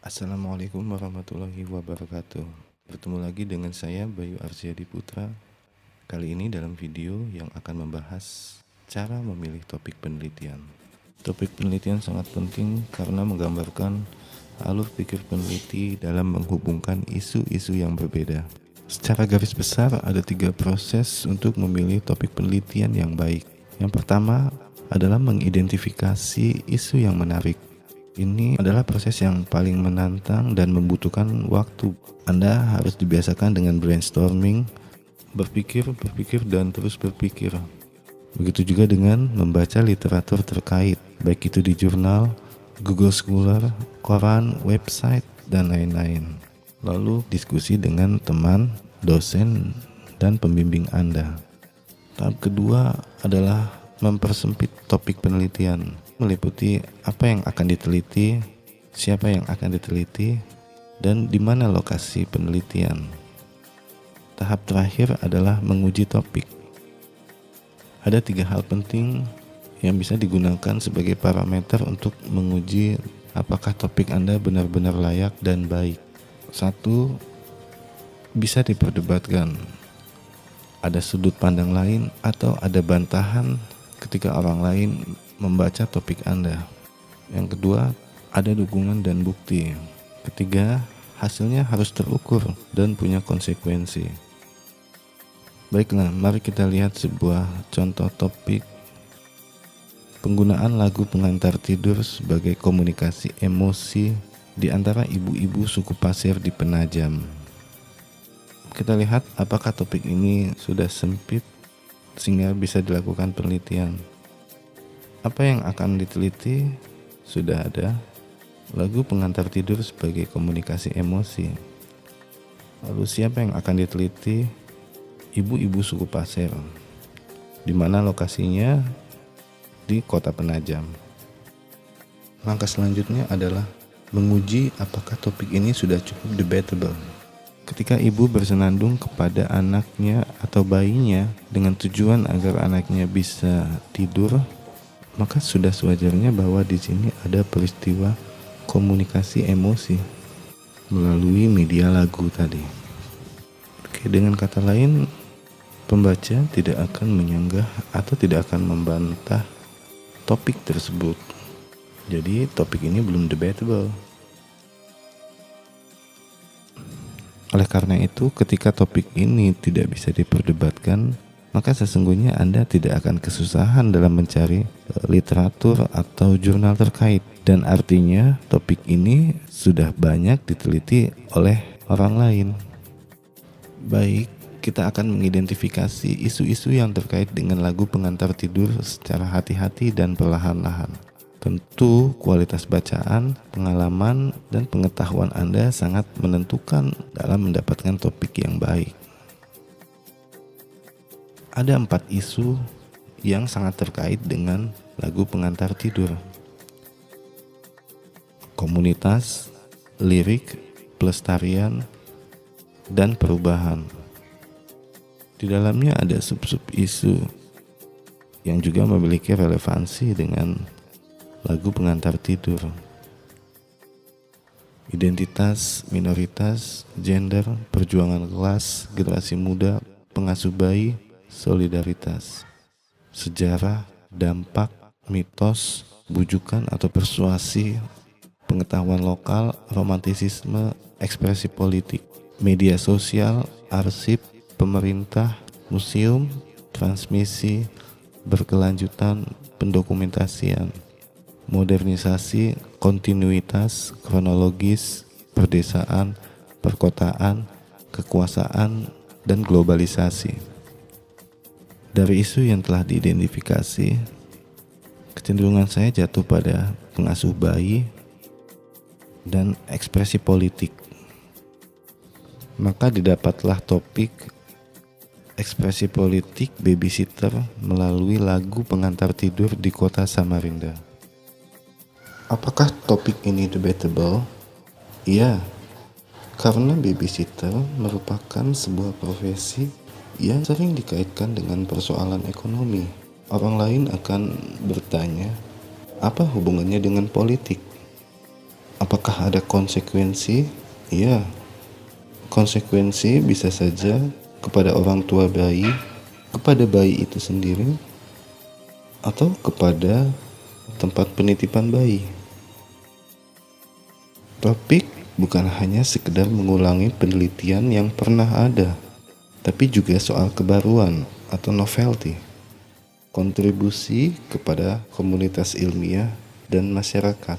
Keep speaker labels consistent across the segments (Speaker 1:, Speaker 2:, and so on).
Speaker 1: Assalamualaikum warahmatullahi wabarakatuh. Bertemu lagi dengan saya Bayu Arsyadi Putra. Kali ini dalam video yang akan membahas cara memilih topik penelitian. Topik penelitian sangat penting karena menggambarkan alur pikir peneliti dalam menghubungkan isu-isu yang berbeda. Secara garis besar ada 3 proses untuk memilih topik penelitian yang baik. Yang pertama adalah mengidentifikasi isu yang menarik. Ini adalah proses yang paling menantang dan membutuhkan waktu. Anda harus dibiasakan dengan brainstorming, berpikir, dan terus berpikir. Begitu juga dengan membaca literatur terkait, baik itu di jurnal, Google Scholar, koran, website, dan lain-lain. Lalu diskusi dengan teman, dosen, dan pembimbing Anda. Tahap kedua adalah mempersempit topik penelitian, meliputi apa yang akan diteliti, siapa yang akan diteliti, dan di mana lokasi penelitian. Tahap terakhir adalah menguji topik. Ada 3 hal penting yang bisa digunakan sebagai parameter untuk menguji apakah topik Anda benar-benar layak dan baik. 1. Bisa diperdebatkan. Ada sudut pandang lain atau ada bantahan ketika orang lain membaca topik Anda. Yang kedua, ada dukungan dan bukti. Ketiga, hasilnya harus terukur dan punya konsekuensi. Baiklah, mari kita lihat sebuah contoh topik penggunaan lagu pengantar tidur sebagai komunikasi emosi di antara ibu-ibu suku Pasir di Penajam. Kita lihat apakah topik ini sudah sempit sehingga bisa dilakukan penelitian. Apa yang akan diteliti sudah ada. Lagu pengantar tidur sebagai komunikasi emosi. Lalu siapa yang akan diteliti? Ibu-ibu suku Pasir. Di mana lokasinya? Di Kota Penajam. Langkah selanjutnya adalah menguji apakah topik ini sudah cukup debatable. Ketika ibu bersenandung kepada anaknya atau bayinya dengan tujuan agar anaknya bisa tidur, maka sudah sewajarnya bahwa di sini ada peristiwa komunikasi emosi melalui media lagu tadi. Oke, dengan kata lain, pembaca tidak akan menyanggah atau tidak akan membantah topik tersebut. Jadi topik ini belum debatable. Oleh karena itu, ketika topik ini tidak bisa diperdebatkan, maka sesungguhnya Anda tidak akan kesusahan dalam mencari literatur atau jurnal terkait. Dan artinya topik ini sudah banyak diteliti oleh orang lain. Baik, kita akan mengidentifikasi isu-isu yang terkait dengan lagu pengantar tidur secara hati-hati dan perlahan-lahan. Tentu kualitas bacaan, pengalaman, dan pengetahuan Anda sangat menentukan dalam mendapatkan topik yang baik. Ada 4 isu yang sangat terkait dengan lagu pengantar tidur. Komunitas, lirik, pelestarian, dan perubahan. Di dalamnya ada sub-sub isu yang juga memiliki relevansi dengan lagu pengantar tidur. Identitas, minoritas, gender, perjuangan kelas, generasi muda, pengasuh bayi, solidaritas, sejarah, dampak, mitos, bujukan atau persuasi, pengetahuan lokal, romantisisme, ekspresi politik, media sosial, arsip, pemerintah, museum, transmisi, berkelanjutan, pendokumentasian, modernisasi, kontinuitas, kronologis, perdesaan, perkotaan, kekuasaan, dan globalisasi. Dari isu yang telah diidentifikasi, kecenderungan saya jatuh pada pengasuh bayi dan ekspresi politik. Maka didapatlah topik ekspresi politik babysitter melalui lagu pengantar tidur di Kota Samarinda. Apakah topik ini debatable? Iya, karena babysitter merupakan sebuah profesi yang sering dikaitkan dengan persoalan ekonomi. Orang lain akan bertanya, apa hubungannya dengan politik? Apakah ada konsekuensi? Ya, konsekuensi bisa saja kepada orang tua bayi, kepada bayi itu sendiri, atau kepada tempat penitipan bayi. Topik bukan hanya sekedar mengulangi penelitian yang pernah ada, tapi juga soal kebaruan atau novelty, kontribusi kepada komunitas ilmiah dan masyarakat.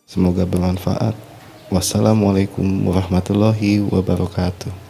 Speaker 1: Semoga bermanfaat. Wassalamualaikum warahmatullahi wabarakatuh.